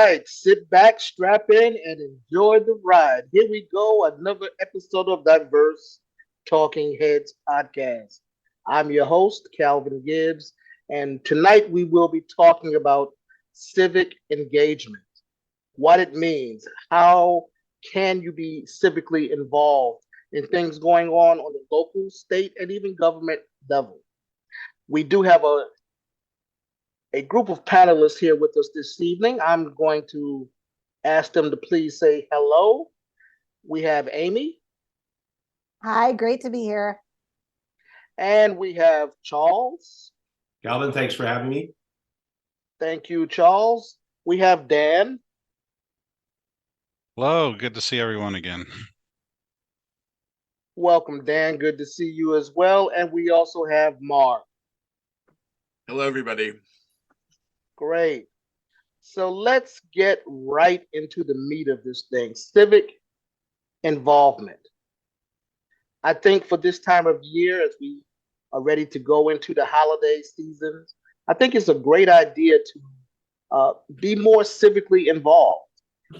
right, sit back, strap in, and enjoy the ride. Here we go, another episode of Diverse Talking Heads podcast. I'm your host, Calvin Gibbs, and tonight we will be talking about civic engagement, what it means, how can you be civically involved in things going on the local, state, and even government level. We do have a group of panelists here with us this evening. I'm going to ask them to please say hello. We have Amy. Hi, great to be here. And we have Charles. Calvin, thanks for having me. Thank you, Charles. We have Dan. Hello, good to see everyone again. Welcome, Dan. Good to see you as well. And we also have Mark. Hello, everybody. Great. So let's get right into the meat of this thing, civic involvement. I think for this time of year, as we are ready to go into the holiday season, I think it's a great idea to be more civically involved.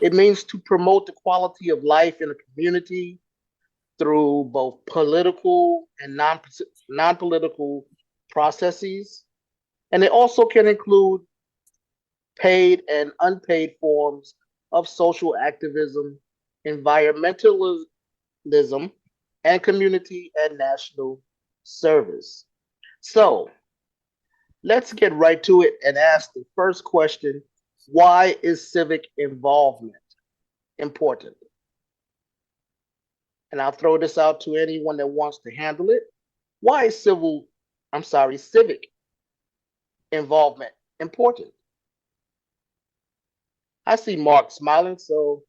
It means to promote the quality of life in a community through both political and non-political processes. And it also can include paid and unpaid forms of social activism, environmentalism, and community and national service. So let's get right to it and ask the first question. Why is civic involvement important? And I'll throw this out to anyone that wants to handle it. Why is civic involvement important? I see Mark smiling, so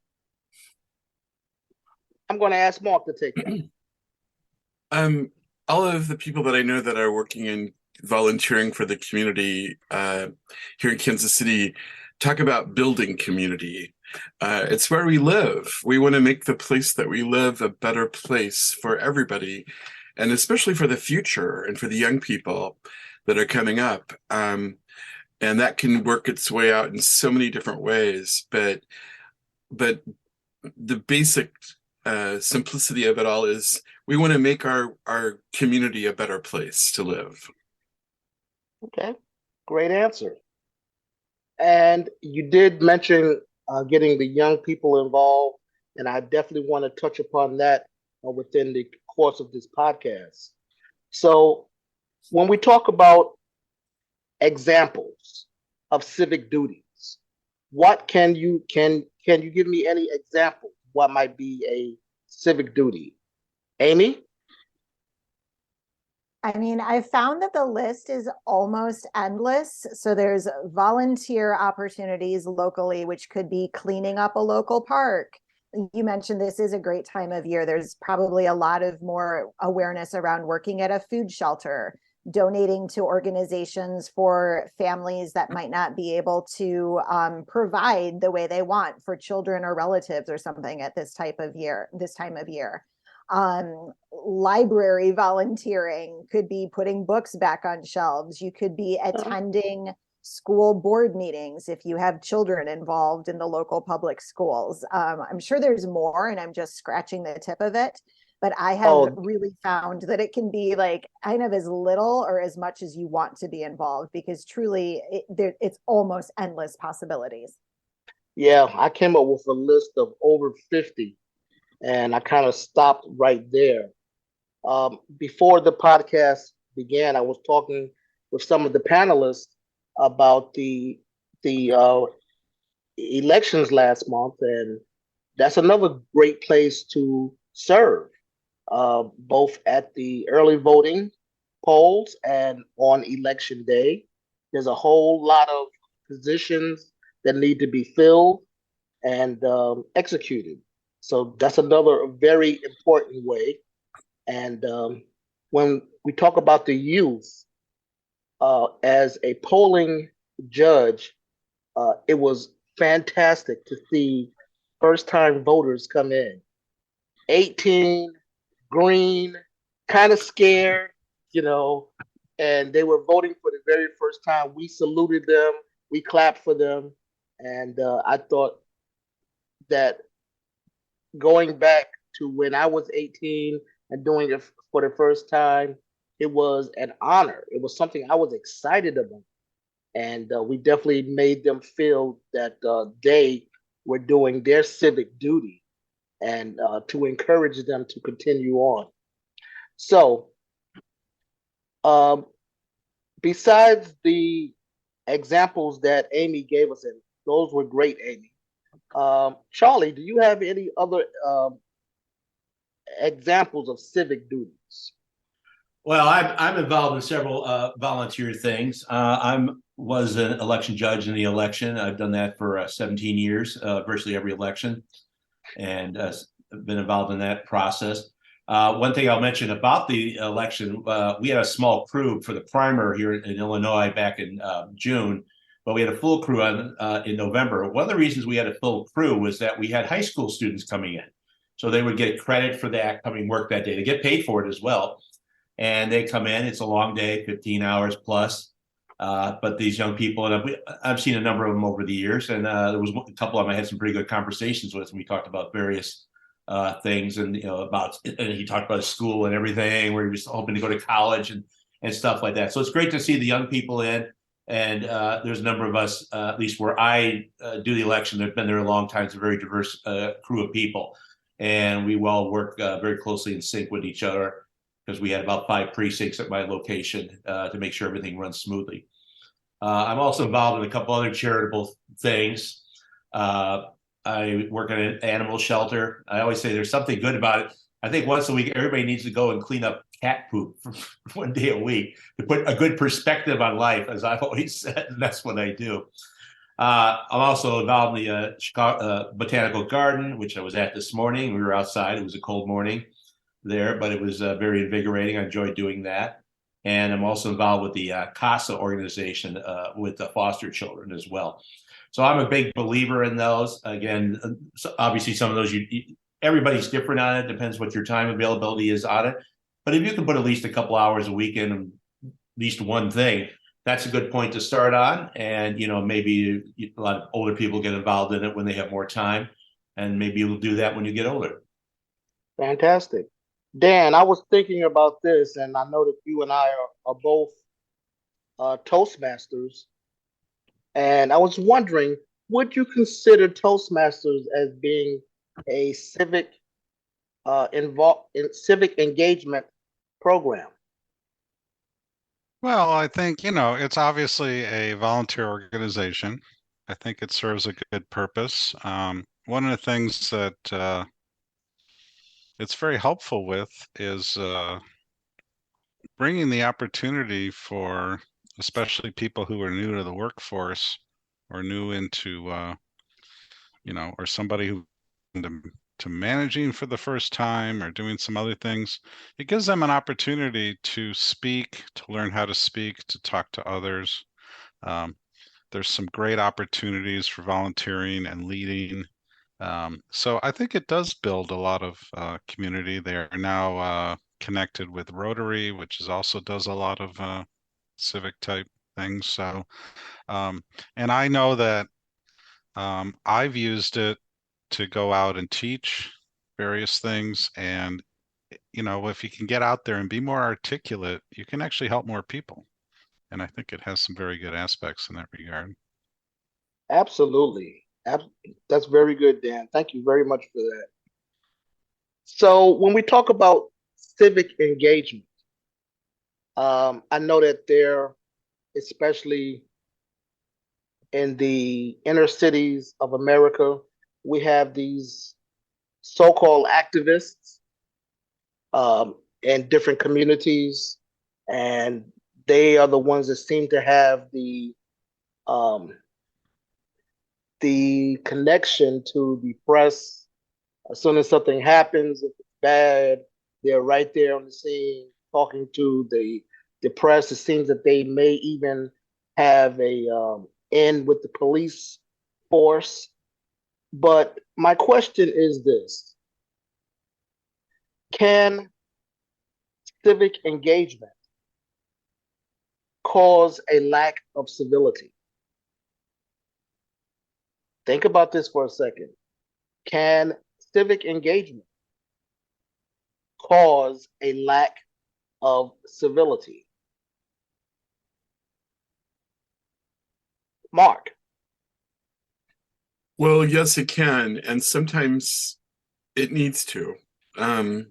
I'm going to ask Mark to take it. All of the people that I know that are working in volunteering for the community here in Kansas City talk about building community. It's where we live. We want to make the place that we live a better place for everybody, and especially for the future and for the young people that are coming up. And that can work its way out in so many different ways. But the basic simplicity of it all is we want to make our community a better place to live. Okay, great answer. And you did mention getting the young people involved, and I definitely want to touch upon that within the course of this podcast. So when we talk about examples of civic duties, what can you give me any examples? What might be a civic duty? Amy? I mean, I found that the list is almost endless. So there's volunteer opportunities locally, which could be cleaning up a local park. You mentioned this is a great time of year. There's probably a lot of more awareness around working at a food shelter, donating to organizations for families that might not be able to provide the way they want for children or relatives or something at this time of year. Library volunteering could be putting books back on shelves. You could be attending school board meetings if you have children involved in the local public schools. I'm sure there's more, and I'm just scratching the tip of it. But I have really found that it can be like kind of as little or as much as you want to be involved, because truly it's almost endless possibilities. Yeah, I came up with a list of over 50, and I kind of stopped right there. Before the podcast began, I was talking with some of the panelists about the elections last month, and that's another great place to serve. Both at the early voting polls and on election day. There's a whole lot of positions that need to be filled and executed. So that's another very important way. And when we talk about the youth, as a polling judge, it was fantastic to see first-time voters come in. 18, green, kind of scared, and they were voting for the very first time. We saluted them, we clapped for them, And I thought that going back to when I was 18 and doing it for the first time, it was an honor. It was something I was excited about. And we definitely made them feel that they were doing their civic duty and to encourage them to continue on. So, um, besides the examples that Amy gave us, and those were great, Amy. Charlie, do you have any other examples of civic duties? Well, I'm involved in several volunteer things. I'm was an election judge in the election. I've done that for 17 years, virtually every election, and been involved in that process. One thing I'll mention about the election, we had a small crew for the primer here in Illinois back in June, but we had a full crew in November. One of the reasons we had a full crew was that we had high school students coming in. So they would get credit for that coming work that day. They get paid for it as well. And they come in, it's a long day, 15 hours plus. But these young people, and I've seen a number of them over the years, and there was a couple of them I had some pretty good conversations with, and we talked about various things, and and he talked about his school and everything, where he was hoping to go to college and stuff like that. So it's great to see the young people in, and there's a number of us, at least where I do the election, that have been there a long time. It's a very diverse crew of people, and we all work very closely in sync with each other, because we had about 5 precincts at my location to make sure everything runs smoothly. I'm also involved in a couple other charitable things. I work at an animal shelter. I always say there's something good about it. I think once a week, everybody needs to go and clean up cat poop for 1 day a week to put a good perspective on life, as I've always said, and that's what I do. I'm also involved in the Chicago Botanical Garden, which I was at this morning. We were outside. It was a cold morning there, but it was very invigorating. I enjoyed doing that. And I'm also involved with the CASA organization with the foster children as well. So I'm a big believer in those. Again, so obviously some of those, everybody's different on it. Depends what your time availability is on it. But if you can put at least a couple hours a week in at least one thing, that's a good point to start on. And, maybe a lot of older people get involved in it when they have more time. And maybe you'll do that when you get older. Fantastic. Dan, I was thinking about this, and I know that you and I are both Toastmasters. And I was wondering, would you consider Toastmasters as being a civic engagement program? Well, I think, it's obviously a volunteer organization. I think it serves a good purpose. One of the things that it's very helpful with is bringing the opportunity for especially people who are new to the workforce or new into, or somebody who to managing for the first time or doing some other things. It gives them an opportunity to speak, to learn how to speak, to talk to others. There's some great opportunities for volunteering and leading. So I think it does build a lot of community. They are now connected with Rotary, which is also does a lot of civic type things. So, and I know that I've used it to go out and teach various things. And, if you can get out there and be more articulate, you can actually help more people. And I think it has some very good aspects in that regard. Absolutely. That's very good, Dan. Thank you very much for that. So when we talk about civic engagement, I know that there, especially in the inner cities of America, we have these so-called activists in different communities, and they are the ones that seem to have um, the connection to the press. As soon as something happens, if it's bad, they're right there on the scene talking to the press. It seems that they may even have a end with the police force. But my question is this: can civic engagement cause a lack of civility? Think about this for a second. Can civic engagement cause a lack of civility? Mark. Well, yes, it can, and sometimes it needs to. Um,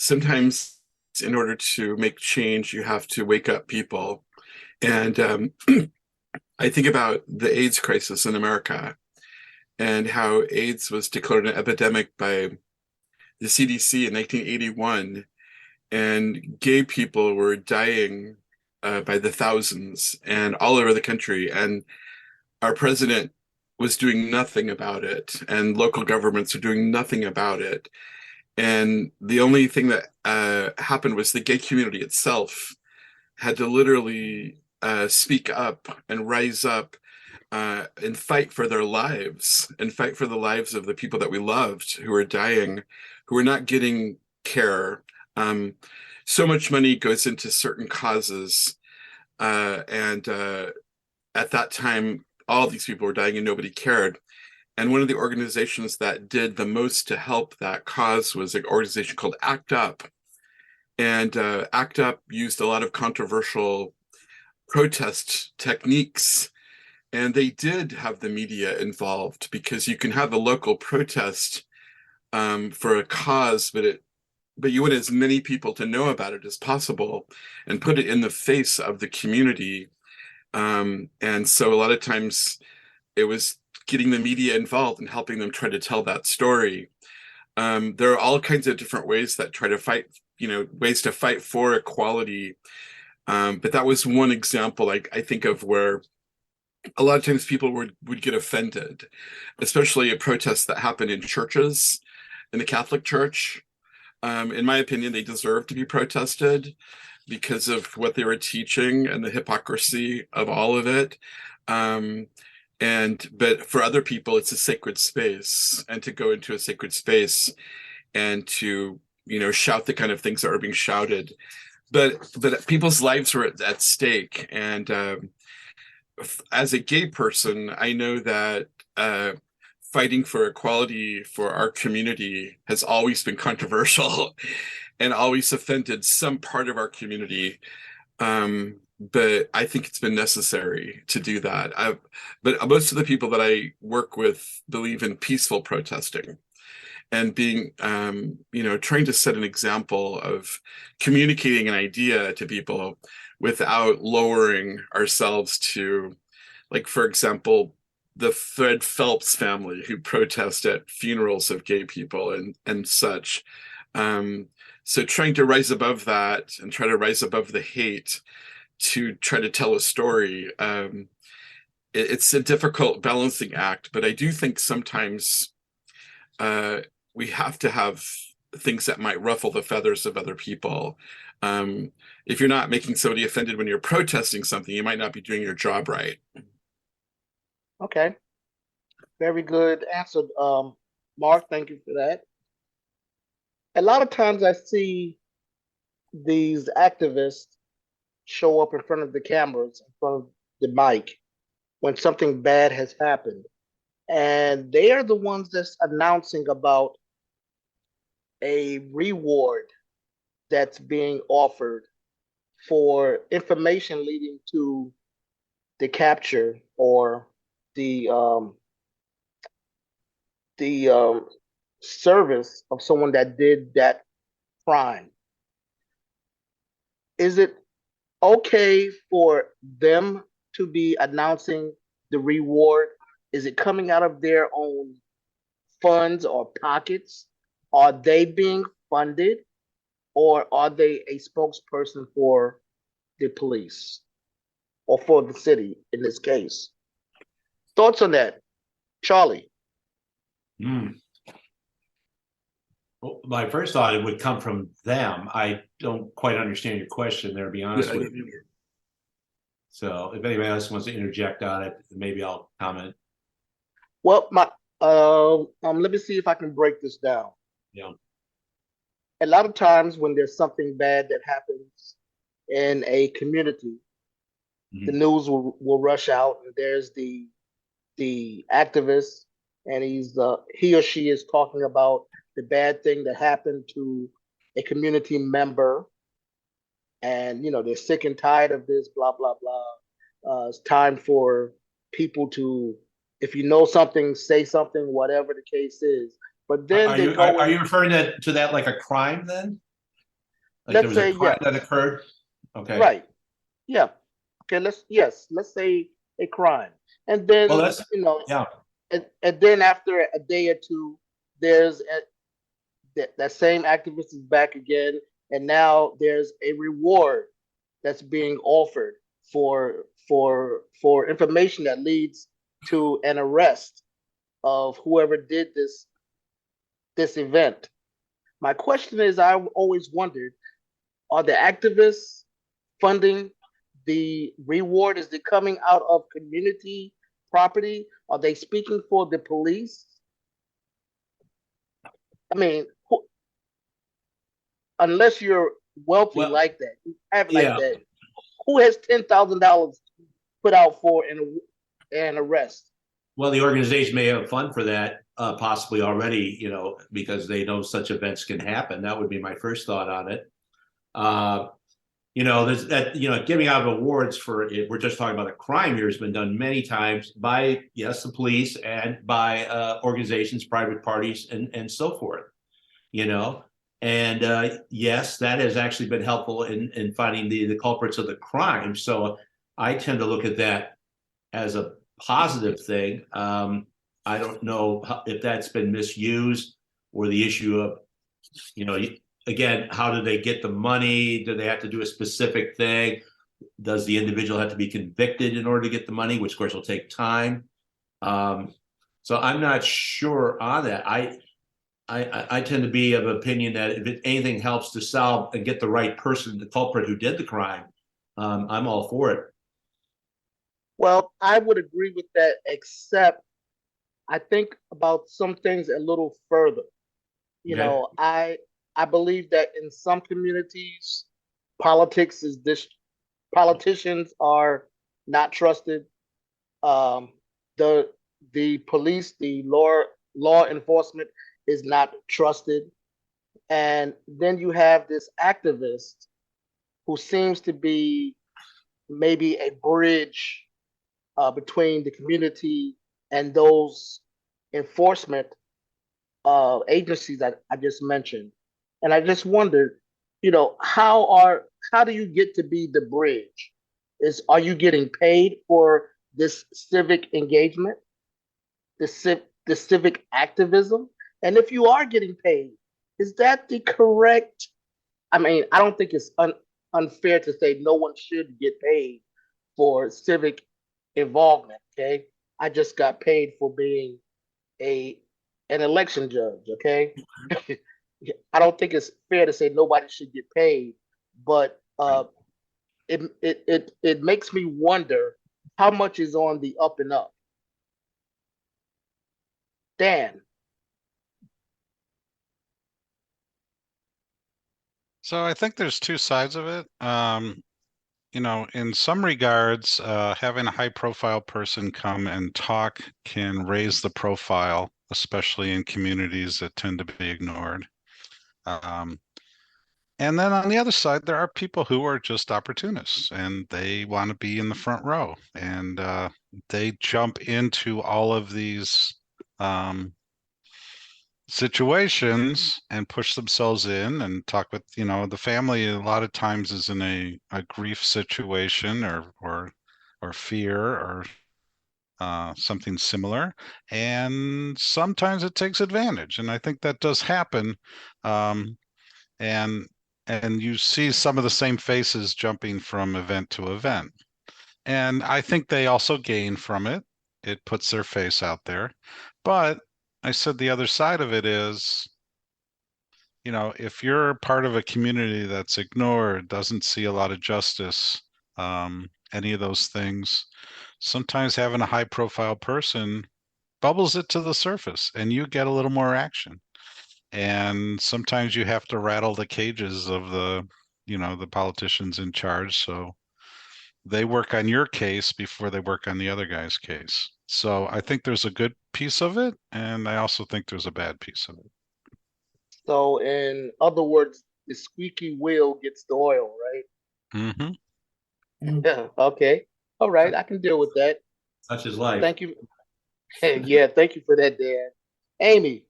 Sometimes, in order to make change, you have to wake up people. And I think about the AIDS crisis in America and how AIDS was declared an epidemic by the CDC in 1981, and gay people were dying by the thousands and all over the country. And our president was doing nothing about it, and local governments are doing nothing about it. And the only thing that happened was the gay community itself had to literally speak up and rise up and fight for their lives and fight for the lives of the people that we loved who were dying, who were not getting care. So much money goes into certain causes. And at that time, all these people were dying and nobody cared. And one of the organizations that did the most to help that cause was an organization called ACT UP. And ACT UP used a lot of controversial protest techniques. And they did have the media involved, because you can have a local protest for a cause, but you want as many people to know about it as possible and put it in the face of the community. And so a lot of times it was getting the media involved and helping them try to tell that story. There are all kinds of different ways that try to fight, ways to fight for equality. But that was one example I think of where a lot of times people would get offended, especially at protests that happen in churches, in the Catholic Church. In my opinion, they deserve to be protested because of what they were teaching and the hypocrisy of all of it. But for other people, it's a sacred space, and to go into a sacred space and to, shout the kind of things that are being shouted. But people's lives were at stake. And as a gay person, I know that fighting for equality for our community has always been controversial and always offended some part of our community. But I think it's been necessary to do that. But most of the people that I work with believe in peaceful protesting and being, trying to set an example of communicating an idea to people without lowering ourselves to, like, for example, the Fred Phelps family who protest at funerals of gay people and such. So trying to rise above that and try to rise above the hate to try to tell a story. It's a difficult balancing act, but I do think sometimes we have to have things that might ruffle the feathers of other people. If you're not making somebody offended when you're protesting something, you might not be doing your job right. Okay. Very good answer, Mark. Thank you for that. A lot of times I see these activists show up in front of the cameras, in front of the mic, when something bad has happened. And they are the ones that's announcing about a reward that's being offered for information leading to the capture or the service of someone that did that crime. Is it okay for them to be announcing the reward? Is it coming out of their own funds or pockets? Are they being funded, or are they a spokesperson for the police or for the city in this case? Thoughts on that, Charlie? Well, my first thought, it would come from them. I don't quite understand your question there, to be honest with you. So if anybody else wants to interject on it, maybe I'll comment. Well, let me see if I can break this down. Yeah. A lot of times when there's something bad that happens in a community, the news will rush out, and there's the activists and he or she is talking about the bad thing that happened to a community member, and they're sick and tired of this, blah blah blah. It's time for people to, if you know something, say something, whatever the case is. But then Are they you go are and you referring to that like a crime then? Like there let's was a say crime yes, that occurred? Okay. right, yeah, okay, let's say a crime, and Well, then that's yeah. and then after a day or two, there's that same activist is back again, and now there's a reward that's being offered for information that leads to an arrest of whoever did this event. My question is, I've always wondered, are the activists funding the reward? Is it coming out of community property? Are they speaking for the police? I mean, unless you're wealthy Well, like that, you have like yeah. that, who has $10,000 put out for an arrest? Well, the organization may have a fund for that, possibly already, because they know such events can happen. That would be my first thought on it. Uh, there's that, giving out awards for it. We're just talking about a crime here has been done many times by, yes, the police and by organizations, private parties, and so forth, you know. And yes, that has actually been helpful in finding the culprits of the crime. So I tend to look at that as a positive thing. I don't know if that's been misused, or the issue of, again, how do they get the money? Do they have to do a specific thing? Does the individual have to be convicted in order to get the money, which of course will take time? So I'm not sure on that. I tend to be of opinion that if anything helps to solve and get the right person, the culprit who did the crime, I'm all for it. Well, I would agree with that, except I think about some things a little further. Okay. I believe that in some communities, politics is this politicians are not trusted. Um, the the police, the law enforcement is not trusted, and then you have this activist who seems to be maybe a bridge between the community and those enforcement agencies that I just mentioned. And I just wondered, how do you get to be the bridge? Are you getting paid for this civic engagement, the civic activism? And if you are getting paid, is that the correct? I mean, I don't think it's unfair to say no one should get paid for civic involvement. Okay, I just got paid for being a an election judge. Okay, I don't think it's fair to say nobody should get paid, but it makes me wonder how much is on the up and up. Dan. So I think there's two sides of it. In some regards, having a high profile person come and talk can raise the profile, especially in communities that tend to be ignored. And then on the other side, there are people who are just opportunists and they want to be in the front row, and they jump into all of these situations and push themselves in and talk with, the family a lot of times is in a grief situation or fear or something similar, and sometimes it takes advantage, and I think that does happen. um, and and you see some of the same faces jumping from event to event, and I think they also gain from it. It puts their face out there. But I said the other side of it is, if you're part of a community that's ignored, doesn't see a lot of justice, any of those things, sometimes having a high profile person bubbles it to the surface and you get a little more action. And sometimes you have to rattle the cages of the politicians in charge. So they work on your case before they work on the other guy's case. So I think there's a good piece of it, and I also think there's a bad piece of it. So, in other words, the squeaky wheel gets the oil, right? Hmm. Yeah. Okay. All right. I can deal with that. Such is life. Thank you. Yeah. Thank you for that, Dan. Amy,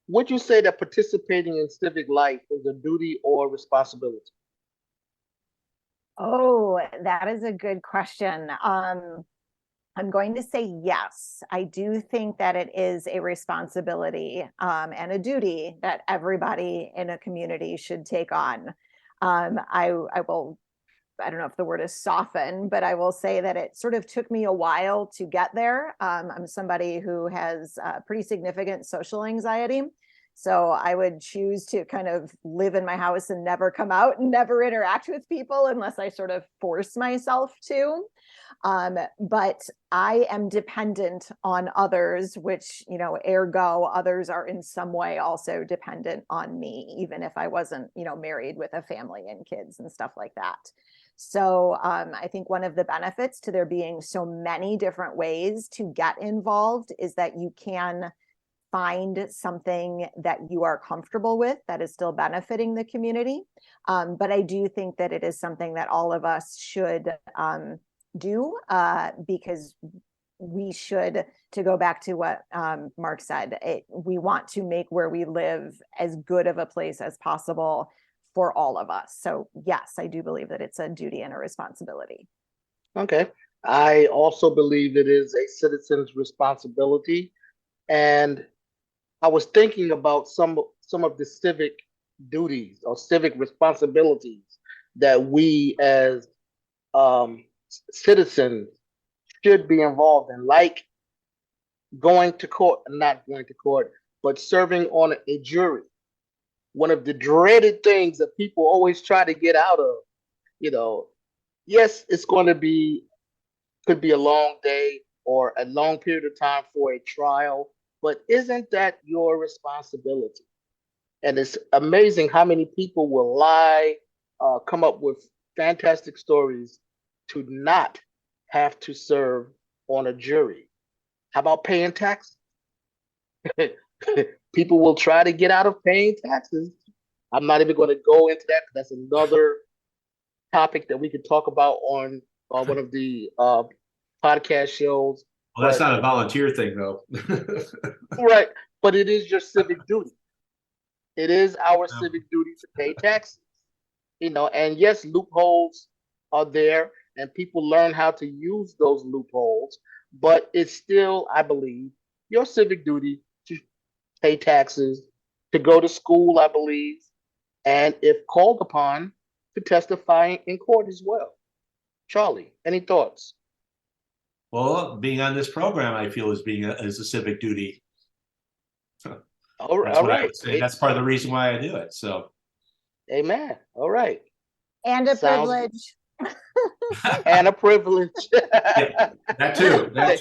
would you say that participating in civic life is a duty or responsibility? Oh, that is a good question. I'm going to say yes. I do think that it is a responsibility and a duty that everybody in a community should take on. I will, I don't know if the word is soften, but I will say that it sort of took me a while to get there. I'm somebody who has pretty significant social anxiety. So I would choose to kind of live in my house and never come out and never interact with people unless I sort of force myself to. But I am dependent on others, which, ergo, others are in some way also dependent on me, even if I wasn't, married with a family and kids and stuff like that. So I think one of the benefits to there being so many different ways to get involved is that you can find something that you are comfortable with that is still benefiting the community. But I do think that it is something that all of us should do because we should, to go back to what Mark said, we want to make where we live as good of a place as possible for all of us. So yes, I do believe that it's a duty and a responsibility. Okay. I also believe it is a citizen's responsibility. And I was thinking about some of the civic duties or civic responsibilities that we as citizens should be involved in, like going to court, not going to court, but serving on a jury. One of the dreaded things that people always try to get out of, you know, yes, it's going to be, could be a long day or a long period of time for a trial, but isn't that your responsibility? And it's amazing how many people will lie, come up with fantastic stories to not have to serve on a jury. How about paying taxes? People will try to get out of paying taxes. I'm not even going to go into that. That's another topic that we could talk about on one of the podcast shows. Well, that's But not a volunteer thing, though. right, but it is your civic duty. It is our civic duty to pay taxes. And yes, loopholes are there, and people learn how to use those loopholes. But it's still, I believe, your civic duty to pay taxes, to go to school, I believe, and if called upon, to testify in court as well. Charlie, any thoughts? Well, being on this program, I feel is a civic duty. All That's what I right. would say. That's part of the reason why I do it. So, Amen. All right. And a Sounds privilege. and a privilege. yeah, that too. That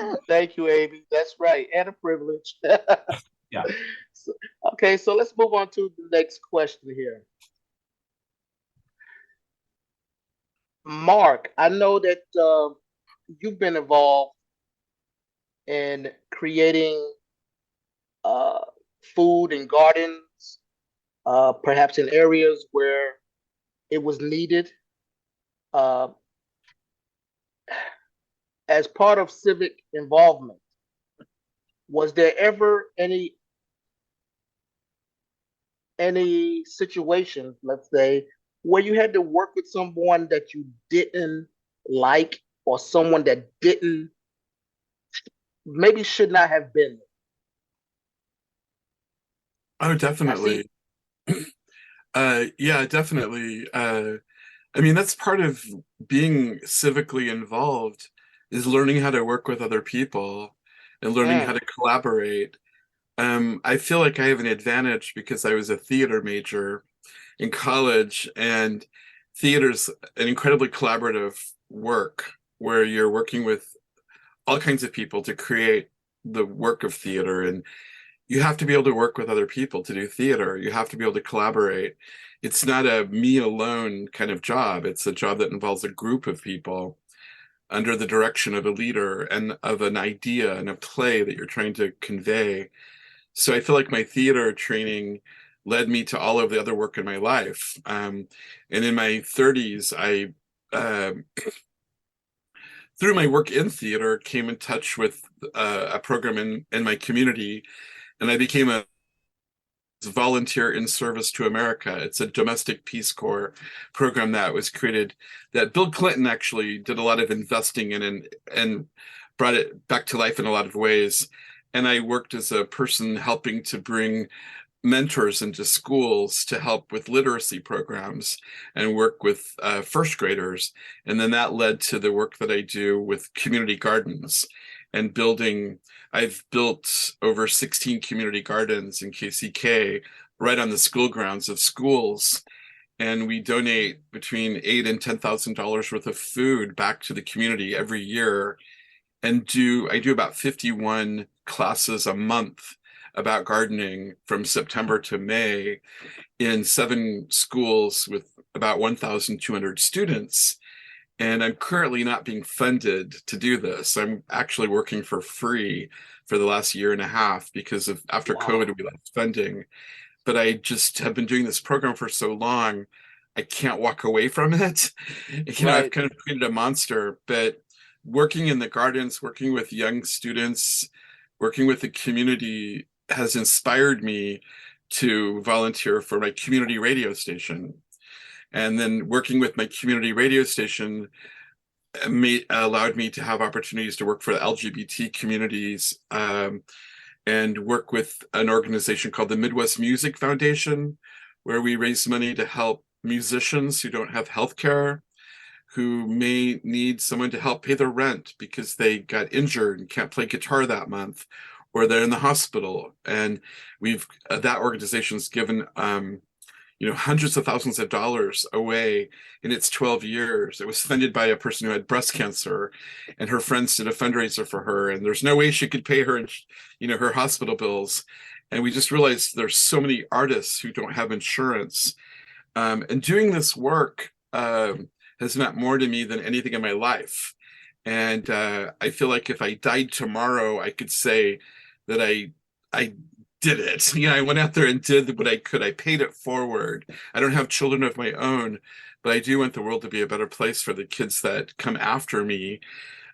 too. Thank you, Amy. That's right. And a privilege. Yeah. Okay, so let's move on to the next question here. Mark, I know that you've been involved in creating uh, food and gardens, perhaps in areas where it was needed. Uh, as part of civic involvement, was there ever any situation, let's say, where you had to work with someone that you didn't like or someone that didn't maybe should not have been? Oh, definitely. Yeah, definitely. I mean, that's part of being civically involved is learning how to work with other people and learning how to collaborate. I feel like I have an advantage because I was a theater major in college, and theater's an incredibly collaborative work where you're working with all kinds of people to create the work of theater, and you have to be able to work with other people to do theater. You have to be able to collaborate. It's not a me alone kind of job. It's a job that involves a group of people. under the direction of a leader and of an idea and a play that you're trying to convey. So I feel like my theater training led me to all of the other work in my life. And in my 30s, I through my work in theater, came in touch with a program in my community, and I became a volunteer in service to America. It's a domestic Peace Corps program that was created, that Bill Clinton actually did a lot of investing in and brought it back to life in a lot of ways. And I worked as a person helping to bring mentors into schools to help with literacy programs and work with first graders. And then that led to the work that I do with community gardens and building. I've built over 16 community gardens in KCK right on the school grounds of schools. And we donate between $8,000 and $10,000 worth of food back to the community every year. And I do about 51 classes a month about gardening from September to May in 7 schools with about 1,200 students. And I'm currently not being funded to do this. I'm actually working for free for the last year and a half because of after COVID, we lost funding. But I just have been doing this program for so long, I can't walk away from it. You know, I've kind of created a monster, but working in the gardens, working with young students, working with the community has inspired me to volunteer for my community radio station. And then working with my community radio station allowed me to have opportunities to work for the LGBT communities and work with an organization called the Midwest Music Foundation, where we raise money to help musicians who don't have health care, who may need someone to help pay their rent because they got injured and can't play guitar that month, or they're in the hospital. And we've that organization's given hundreds of thousands of dollars away in its 12 years. It was funded by a person who had breast cancer, and her friends did a fundraiser for her, and there's no way she could pay her, her hospital bills. And we just realized there's so many artists who don't have insurance. And doing this work has meant more to me than anything in my life. And I feel like if I died tomorrow, I could say that I did it. I went out there and did what I could. I paid it forward. I don't have children of my own, but I do want the world to be a better place for the kids that come after me.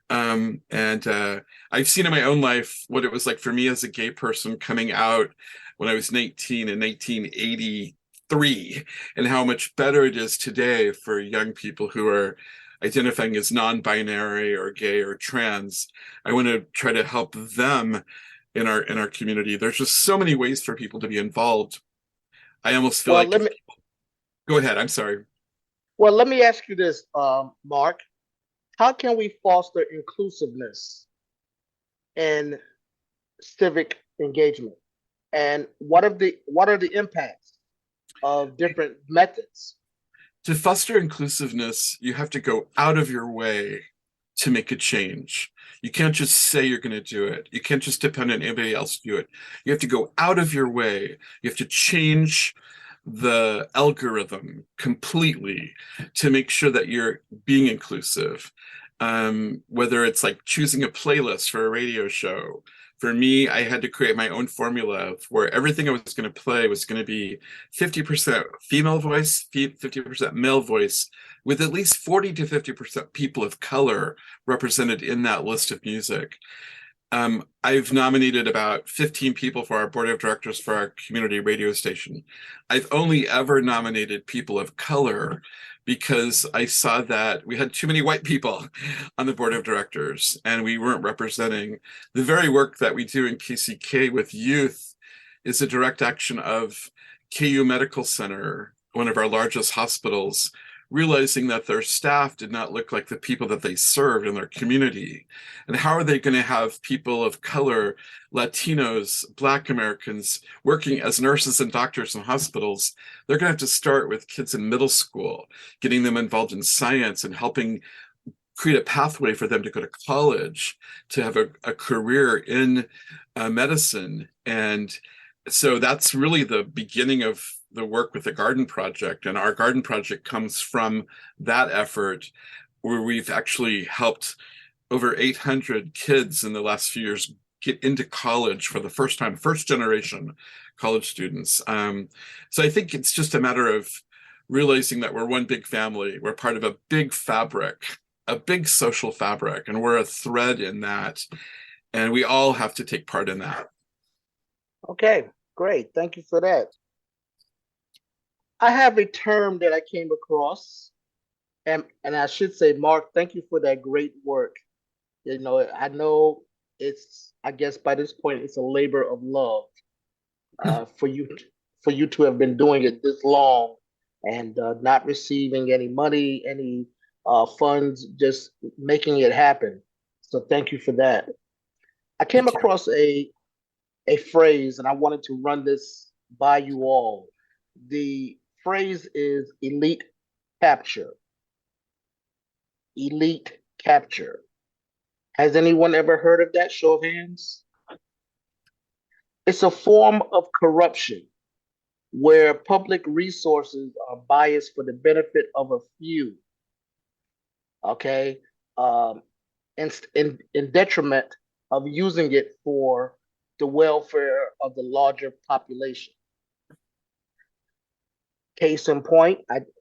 And I've seen in my own life what it was like for me as a gay person coming out when I was 19 in 1983, and how much better it is today for young people who are identifying as non-binary or gay or trans. I want to try to help them in our community. There's just so many ways for people to be involved. I almost feel go ahead. I'm sorry. Well, let me ask you this, Mark. How can we foster inclusiveness and civic engagement? And what are the impacts of different methods? To foster inclusiveness, you have to go out of your way to make a change. You can't just say you're going to do it. You can't just depend on anybody else to do it. You have to go out of your way. You have to change the algorithm completely to make sure that you're being inclusive. Whether it's like choosing a playlist for a radio show. For me, I had to create my own formula where everything I was going to play was going to be 50% female voice, 50% male voice, with at least 40 to 50% people of color represented in that list of music. I've nominated about 15 people for our board of directors for our community radio station. I've only ever nominated people of color because I saw that we had too many white people on the board of directors and we weren't representing the very work that we do in KCK with youth. Is a direct action of KU Medical Center, one of our largest hospitals, realizing that their staff did not look like the people that they served in their community. And how are they going to have people of color, Latinos, Black Americans, working as nurses and doctors in hospitals? They're going to have to start with kids in middle school, getting them involved in science and helping create a pathway for them to go to college, to have a career in medicine. And so that's really the beginning of the work with the Garden Project. And our Garden Project comes from that effort. where we've actually helped over 800 kids in the last few years get into college for the first time, first generation college students. So I think it's just a matter of realizing that we're one big family. We're part of a big fabric, a big social fabric, and we're a thread in that. And we all have to take part in that. Okay, great. Thank you for that. I have a term that I came across, and I should say, Mark, thank you for that great work. You know, I know it's, I guess by this point, it's a labor of love for you to have been doing it this long and not receiving any money, any funds, just making it happen. So thank you for that. I came Thank you. across a phrase, and I wanted to run this by you all. The phrase is elite capture. Elite capture. Has anyone ever heard of that? Show of hands. It's a form of corruption where public resources are biased for the benefit of a few, okay, um, in detriment of using it for the welfare of the larger population. Case in point,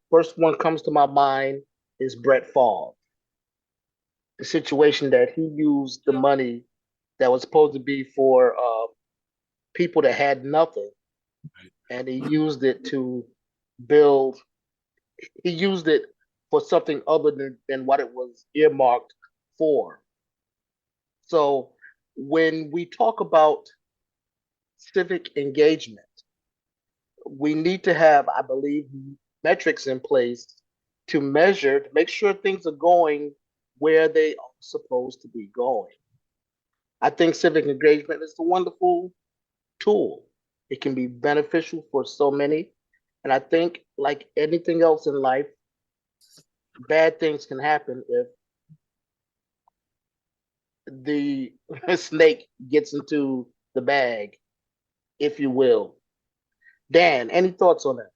first one comes to my mind is Brett Favre. The situation that he used the money that was supposed to be for people that had nothing, and he used it to build. He used it for something other than what it was earmarked for. So when we talk about civic engagement, we need to have, I believe, metrics in place to measure, to make sure things are going where they are supposed to be going. I think civic engagement is a wonderful tool. It can be beneficial for so many. And I think, like anything else in life, bad things can happen if the snake gets into the bag, if you will. Dan, any thoughts on that?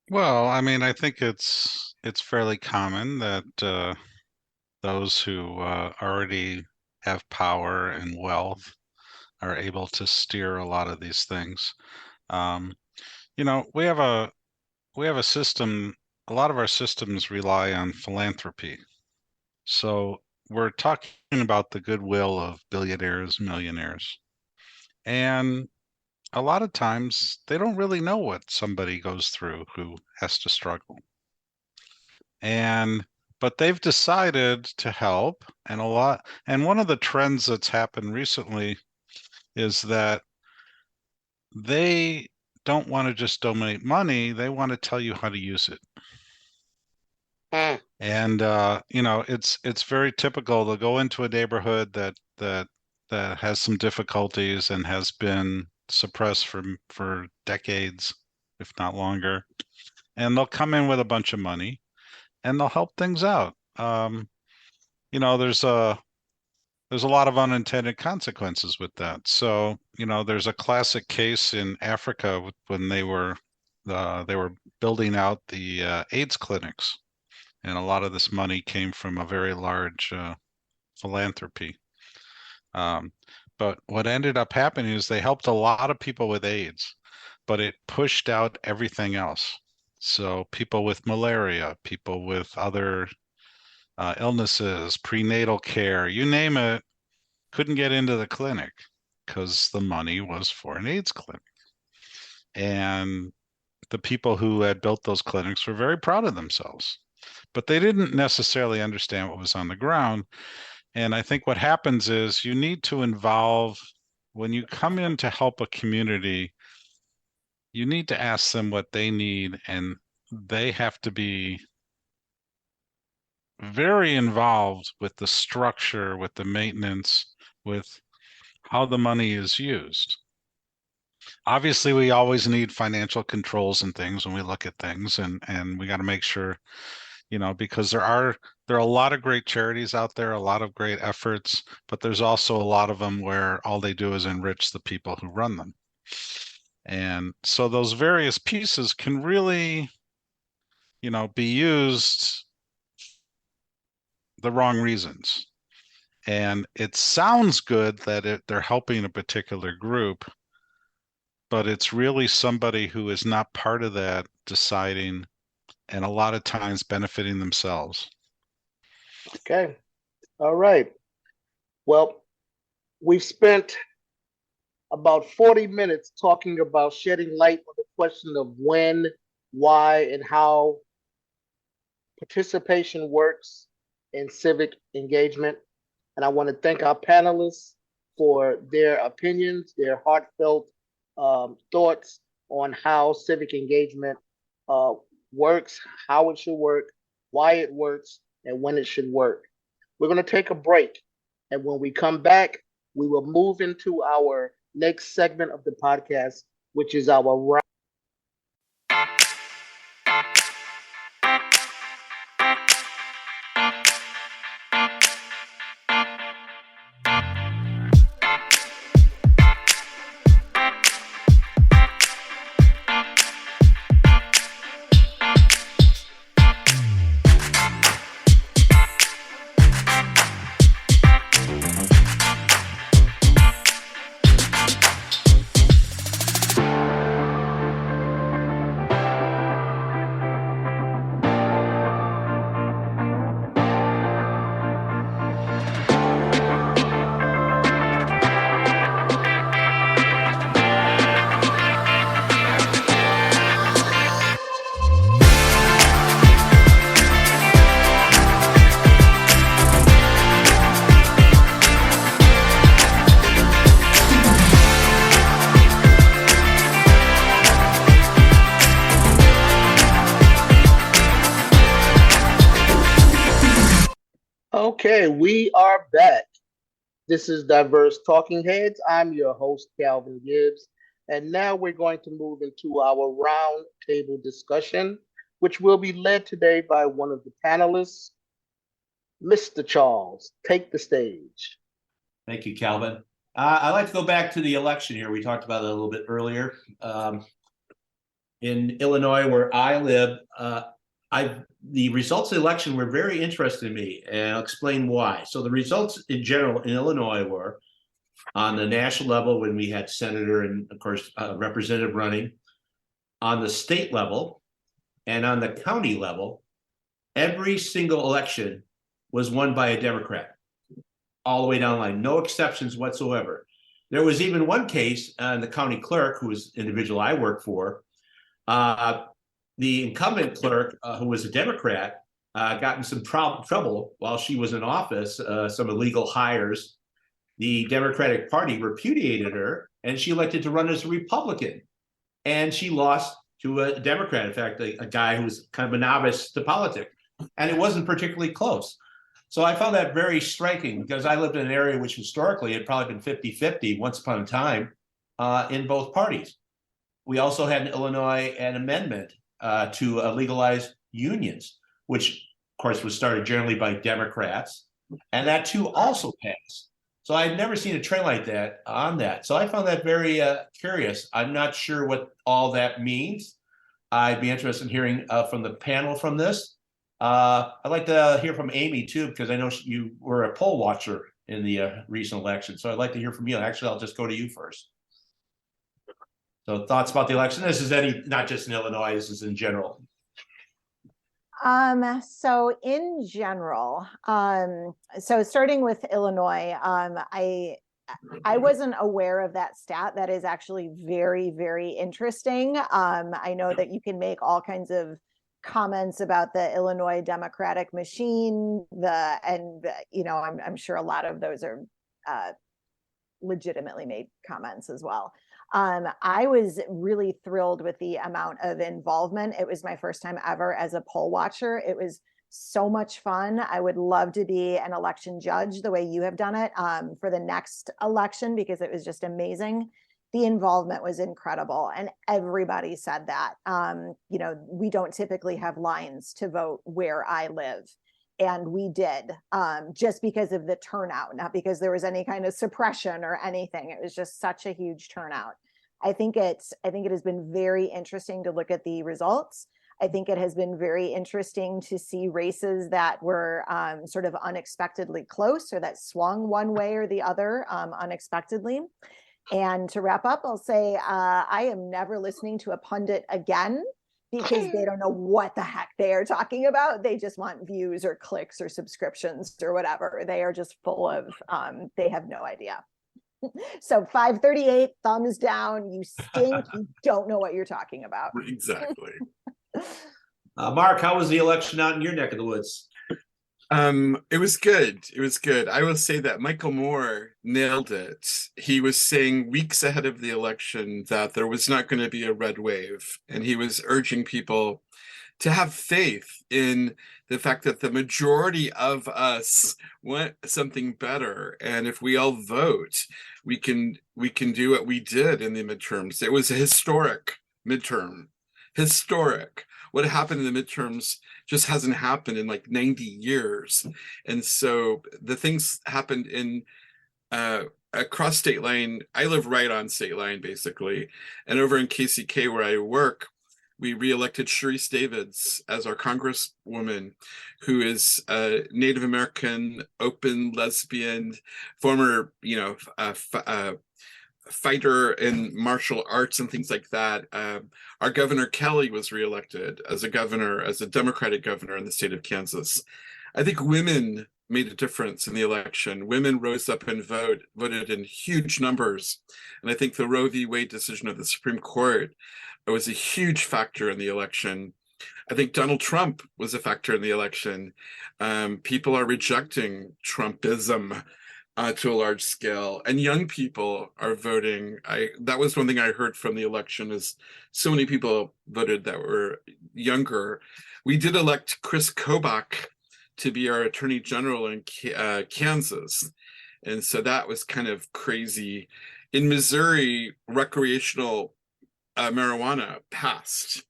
Well, I mean, I think it's fairly common that those who already have power and wealth are able to steer a lot of these things. Um, you know, we have a system. A lot of our systems rely on philanthropy. So we're talking about the goodwill of billionaires, millionaires, and a lot of times they don't really know what somebody goes through who has to struggle. And but they've decided to help, and one of the trends that's happened recently is that they don't want to just donate money, they want to tell you how to use it. Mm, And you know, it's very typical to go into a neighborhood that has some difficulties and has been suppressed for decades, if not longer. And they'll come in with a bunch of money and they'll help things out. You know, there's a lot of unintended consequences with that. So, you know, there's a classic case in Africa when they were building out the AIDS clinics, and a lot of this money came from a very large philanthropy. Um, but what ended up happening is they helped a lot of people with AIDS, but it pushed out everything else. So people with malaria, people with other illnesses, prenatal care, you name it, couldn't get into the clinic because the money was for an AIDS clinic. And the people who had built those clinics were very proud of themselves, but they didn't necessarily understand what was on the ground. And I think what happens is you need to involve, when you come in to help a community, you need to ask them what they need, and they have to be very involved with the structure, with the maintenance, with how the money is used. Obviously, we always need financial controls and things when we look at things, and we got to make sure, you know, because there are a lot of great charities out there, a lot of great efforts, but there's also a lot of them where all they do is enrich the people who run them. And so those various pieces can really be used the wrong reasons. And it sounds good that they're helping a particular group, but it's really somebody who is not part of that deciding, and a lot of times benefiting themselves. Okay. All right. Well, we've spent about 40 minutes talking about shedding light on the question of when, why, and how participation works in civic engagement. And I want to thank our panelists for their opinions, their heartfelt thoughts on how civic engagement uh, works, how it should work, why it works, and when it should work. We're going to take a break. And when we come back, we will move into our next segment of the podcast, which is our round. Okay, we are back. This is Diverse Talking Heads. I'm your host, Calvin Gibbs. And now we're going to move into our round table discussion, which will be led today by one of the panelists, Mr. Charles. Take the stage. Thank you, Calvin. I'd like to go back to the election here. We talked about it a little bit earlier. In Illinois, where I live, the results of the election were very interesting to me, and I'll explain why. So the results in general in Illinois were on the national level when we had senator and, of course, representative running. On the state level and on the county level, every single election was won by a Democrat, all the way down the line, no exceptions whatsoever. There was even one case on the county clerk, who was the individual I work for. The incumbent clerk, who was a Democrat, got in some trouble while she was in office, some illegal hires. The Democratic Party repudiated her, and she elected to run as a Republican. And she lost to a Democrat, in fact, a guy who was kind of a novice to politics. And it wasn't particularly close. So I found that very striking, because I lived in an area which historically had probably been 50-50 once upon a time in both parties. We also had in Illinois an amendment to legalize unions, which, of course, was started generally by Democrats. And that, too, also passed. So I've never seen a trend like that on that. So I found that very curious. I'm not sure what all that means. I'd be interested in hearing from the panel from this. I'd like to hear from Amy, too, because I know you were a poll watcher in the recent election. So I'd like to hear from you. Actually, I'll just go to you first. So thoughts about the election? This is not just in Illinois, this is in general. So in general, so starting with Illinois, I wasn't aware of that stat. That is actually very, very interesting. I know that you can make all kinds of comments about the Illinois Democratic machine, I'm sure a lot of those are legitimately made comments as well. I was really thrilled with the amount of involvement. It was my first time ever as a poll watcher. It was so much fun. I would love to be an election judge the way you have done it for the next election, because it was just amazing. The involvement was incredible, and everybody said that. We don't typically have lines to vote where I live. And we did, just because of the turnout, not because there was any kind of suppression or anything. It was just such a huge turnout. I think it has been very interesting to look at the results. I think it has been very interesting to see races that were sort of unexpectedly close, or that swung one way or the other unexpectedly. And to wrap up, I'll say I am never listening to a pundit again, because they don't know what the heck they are talking about. They just want views or clicks or subscriptions or whatever. They are just full of, they have no idea. So 538, thumbs down. You stink. You don't know what you're talking about. Exactly. Mark, how was the election out in your neck of the woods? It was good. It was good. I will say that Michael Moore nailed it. He was saying weeks ahead of the election that there was not going to be a red wave, and he was urging people to have faith in the fact that the majority of us want something better, and if we all vote, we can do what we did in the midterms. It was a historic midterm. Historic. What happened in the midterms just hasn't happened in like 90 years. And so the things happened in across state line. I live right on state line, basically. And over in KCK, where I work, we reelected Sharice Davids as our congresswoman, who is a Native American, open, lesbian, former, fighter in martial arts and things like that. Our Governor Kelly was reelected as a governor, as a Democratic governor in the state of Kansas. I think women made a difference in the election. Women rose up and voted in huge numbers. And I think the Roe v. Wade decision of the Supreme Court was a huge factor in the election. I think Donald Trump was a factor in the election. People are rejecting Trumpism to a large scale, and young people are voting. That was one thing I heard from the election, is so many people voted that were younger. We did elect Chris Kobach to be our attorney general in Kansas, and so that was kind of crazy. In Missouri, recreational marijuana passed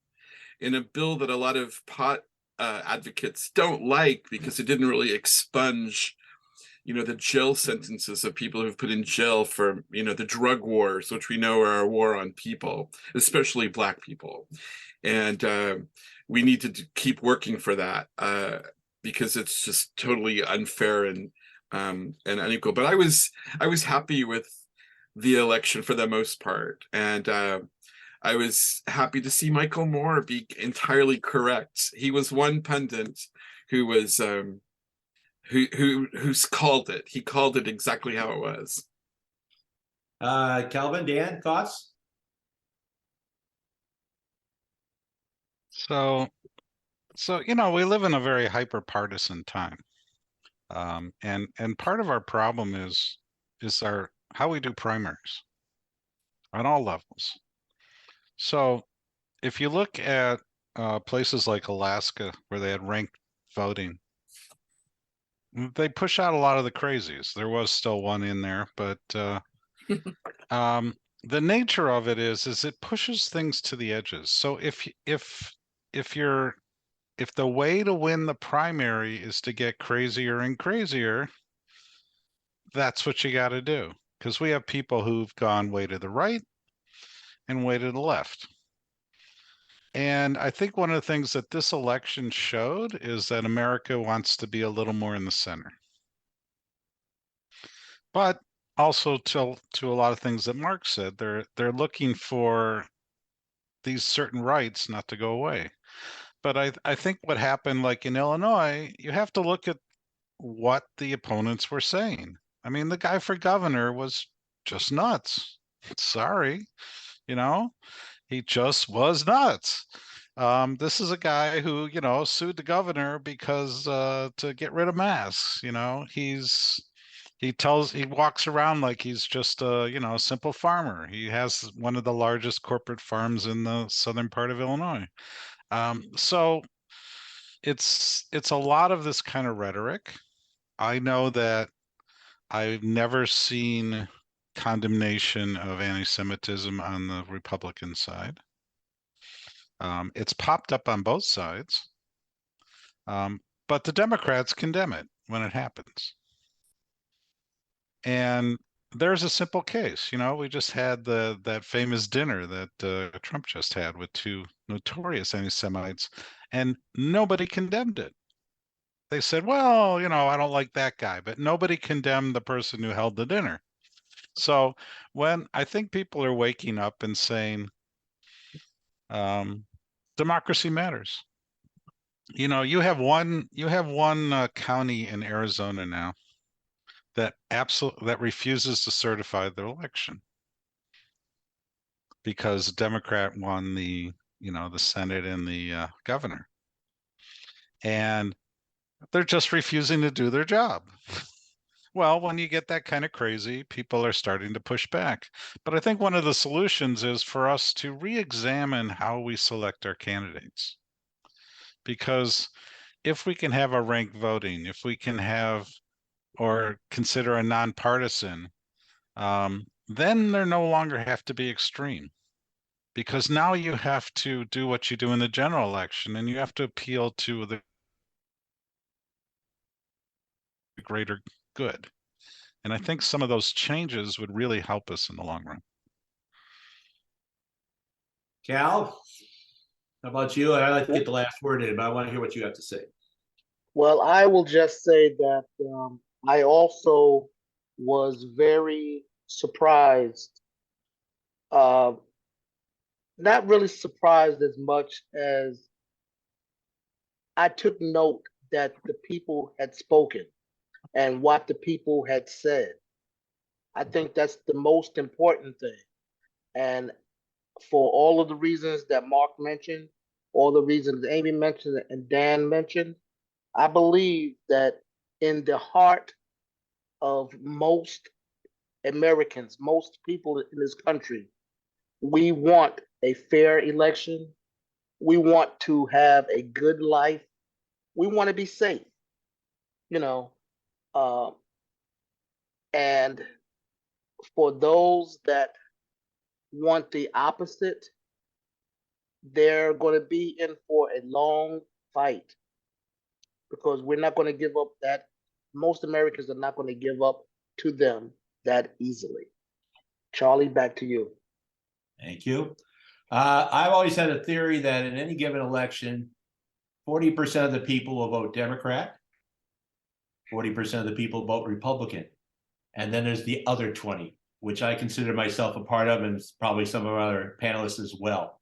in a bill that a lot of pot advocates don't like, because it didn't really expunge the jail sentences of people who've put in jail for, the drug wars, which we know are a war on people, especially Black people. And we need to keep working for that because it's just totally unfair and unequal. But I was happy with the election for the most part. And I was happy to see Michael Moore be entirely correct. He was one pundit who was who's called it. He called it exactly how it was. Calvin, Dan, thoughts? So we live in a very hyper-partisan time, and part of our problem is how we do primaries on all levels. So if you look at places like Alaska, where they had ranked voting, they push out a lot of the crazies. There was still one in there, but the nature of it is it pushes things to the edges. So if the way to win the primary is to get crazier and crazier, that's what you got to do. Because we have people who've gone way to the right and way to the left. And I think one of the things that this election showed is that America wants to be a little more in the center. But also to a lot of things that Mark said, they're looking for these certain rights not to go away. But I think what happened, like in Illinois, you have to look at what the opponents were saying. I mean, the guy for governor was just nuts. Sorry, he just was nuts. This is a guy who, sued the governor because to get rid of masks. He walks around like he's just a simple farmer. He has one of the largest corporate farms in the southern part of Illinois. So it's a lot of this kind of rhetoric. I know that I've never seen condemnation of anti-Semitism on the Republican side. It's popped up on both sides, but the Democrats condemn it when it happens. And there's a simple case. We just had that famous dinner that Trump just had with two notorious anti-Semites, and nobody condemned it. They said, well, I don't like that guy, but nobody condemned the person who held the dinner. So when I think people are waking up and saying, democracy matters. You have one county in Arizona now that refuses to certify their election because a Democrat won the Senate and the governor, and they're just refusing to do their job. Well, when you get that kind of crazy, people are starting to push back. But I think one of the solutions is for us to re-examine how we select our candidates. Because if we can have a ranked voting, if we can have or consider a nonpartisan, then there no longer have to be extreme. Because now you have to do what you do in the general election, and you have to appeal to the greater good. And I think some of those changes would really help us in the long run. Cal, how about you? I'd like to get the last word in, but I want to hear what you have to say. Well, I will just say that I also was very surprised, uh, not really surprised as much as I took note that the people had spoken and what the people had said. I think that's the most important thing. And for all of the reasons that Mark mentioned, all the reasons Amy mentioned and Dan mentioned, I believe that in the heart of most Americans, most people in this country, we want a fair election. We want to have a good life. We want to be safe, you know. Uh, and for those that want the opposite, they're going to be in for a long fight because we're not going to give up that. Most Americans are not going to give up to them that easily. Charlie, back to you. Thank you. I've always had a theory that in any given election, 40% of the people will vote Democrat, 40% of the people vote Republican. And then there's the other 20, which I consider myself a part of, and probably some of our other panelists as well.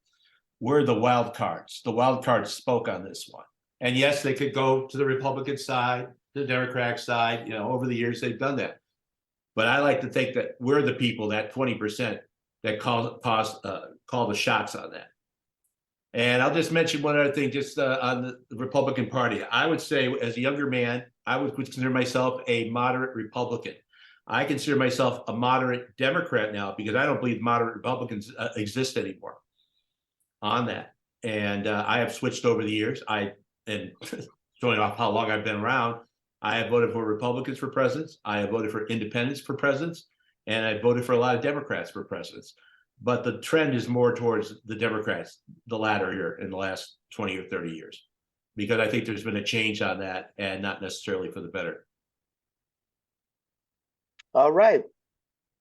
We're the wild cards. The wild cards spoke on this one. And yes, they could go to the Republican side, the Democratic side. Over the years, they've done that. But I like to think that we're the people, that 20%, that call the shots on that. And I'll just mention one other thing, just on the Republican Party. I would say, as a younger man, I would consider myself a moderate Republican. I consider myself a moderate Democrat now because I don't believe moderate Republicans exist anymore on that. And I have switched over the years. And showing off how long I've been around, I have voted for Republicans for presidents. I have voted for independents for presidents. And I voted for a lot of Democrats for presidents. But the trend is more towards the Democrats, the latter here in the last 20 or 30 years, because I think there's been a change on that and not necessarily for the better. All right.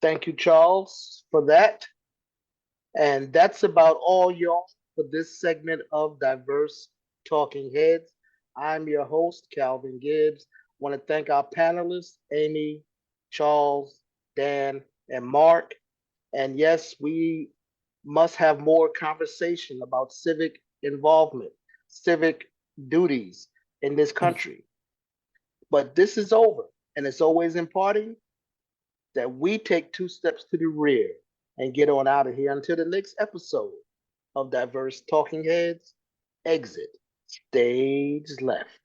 Thank you, Charles, for that. And that's about all, y'all, for this segment of Diverse Talking Heads. I'm your host, Calvin Gibbs. Want to thank our panelists, Amy, Charles, Dan, and Mark. And yes, we must have more conversation about civic involvement, civic duties in this country. But this is over, and it's always important that we take 2 steps to the rear and get on out of here until the next episode of Diverse Talking Heads. Exit stage left.